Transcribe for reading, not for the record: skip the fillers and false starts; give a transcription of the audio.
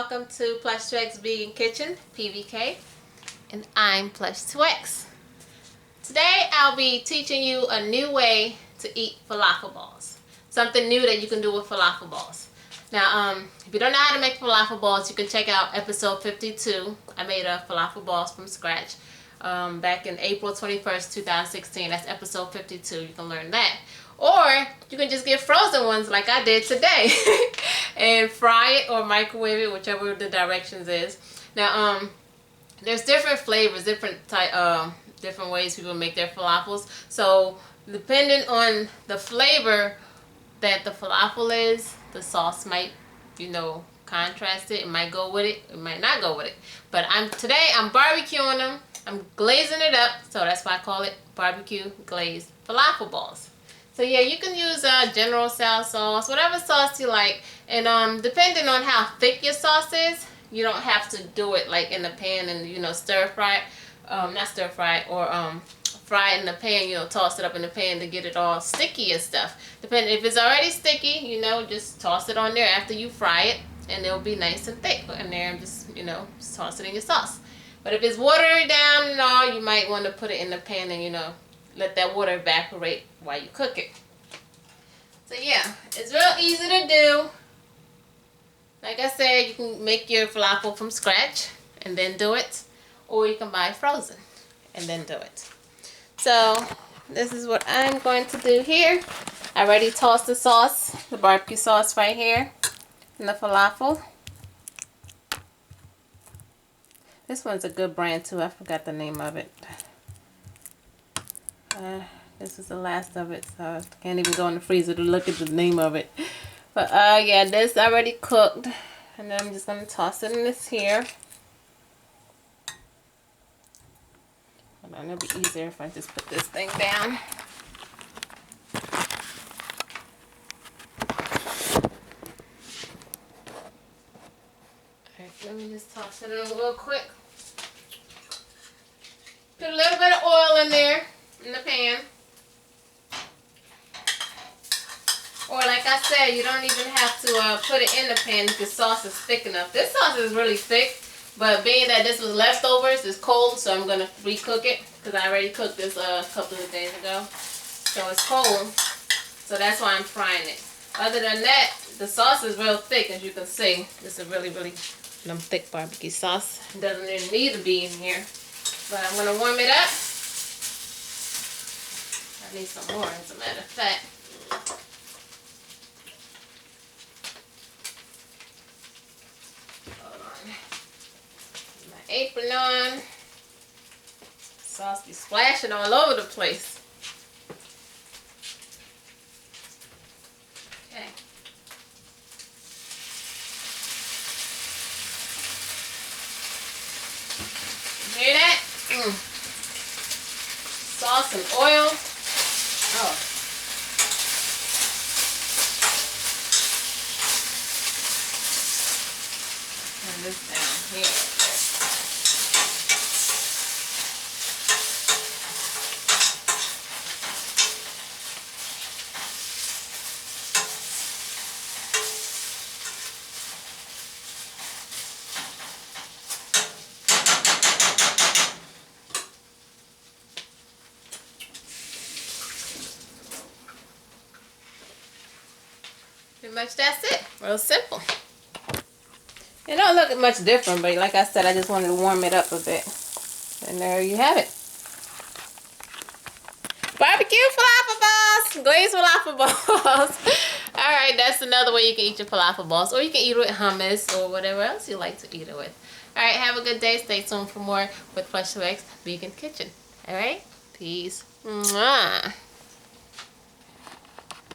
welcome to Plush2x's Vegan Kitchen, PVK, and I'm Plush2x. Today I'll be teaching you a new way to eat falafel balls. Something new that you can do with falafel balls. Now, if you don't know how to make falafel balls, you can check out episode 52. I made a falafel balls from scratch back in April 21st, 2016. That's episode 52. You can learn that. Or you can just get frozen ones like I did today and fry it or microwave it, whichever the directions is. Now, there's different flavors, different ways people make their falafels. So depending on the flavor that the falafel is, the sauce might, contrast it. It might go with it. It might not go with it. But today I'm barbecuing them. I'm glazing it up, so that's why I call it barbecue glazed falafel balls. So yeah, you can use General Tso's sauce, whatever sauce you like. And depending on how thick your sauce is, you don't have to do it like in the pan and stir fry it. Not stir fry it, or fry it in the pan, toss it up in the pan to get it all sticky and stuff. Depending if it's already sticky, just toss it on there after you fry it and it'll be nice and thick in there, and just toss it in your sauce. But if it's watered down and all, you might want to put it in the pan and let that water evaporate while you cook it. So yeah, it's real easy to do. Like I said, you can make your falafel from scratch and then do it, or you can buy frozen and then do it. So this is what I'm going to do here. I already tossed the sauce, the barbecue sauce right here in the falafel. This one's a good brand too. I forgot the name of it. This is the last of it, so I can't even go in the freezer to look at the name of it. But yeah, this already cooked, and then I'm just gonna toss it in this here. Hold on, it'll be easier if I just put this thing down. Alright, let me just toss it in real quick. Put a little bit of oil in there in the pan. Or like I said, you don't even have to put it in the pan if the sauce is thick enough. This sauce is really thick, but being that this was leftovers, it's cold, so I'm going to recook it because I already cooked this a couple of days ago. So it's cold, so that's why I'm frying it. Other than that, the sauce is real thick, as you can see. This is really, really thick barbecue sauce. It doesn't even need to be in here. But I'm going to warm it up. I need some more, as a matter of fact. Hold on. Put my apron on. Sauce be splashing all over the place. Okay. You hear that? Sauce and oil. Oh. Turn this down here. Pretty much that's it. Real simple. It don't look much different, but like I said, I just wanted to warm it up a bit. And there you have it. Barbecue falafel balls! Glazed falafel balls. Alright, that's another way you can eat your falafel balls. Or you can eat it with hummus or whatever else you like to eat it with. Alright, have a good day. Stay tuned for more with Plush2x's Vegan Kitchen. Alright? Peace. Mwah.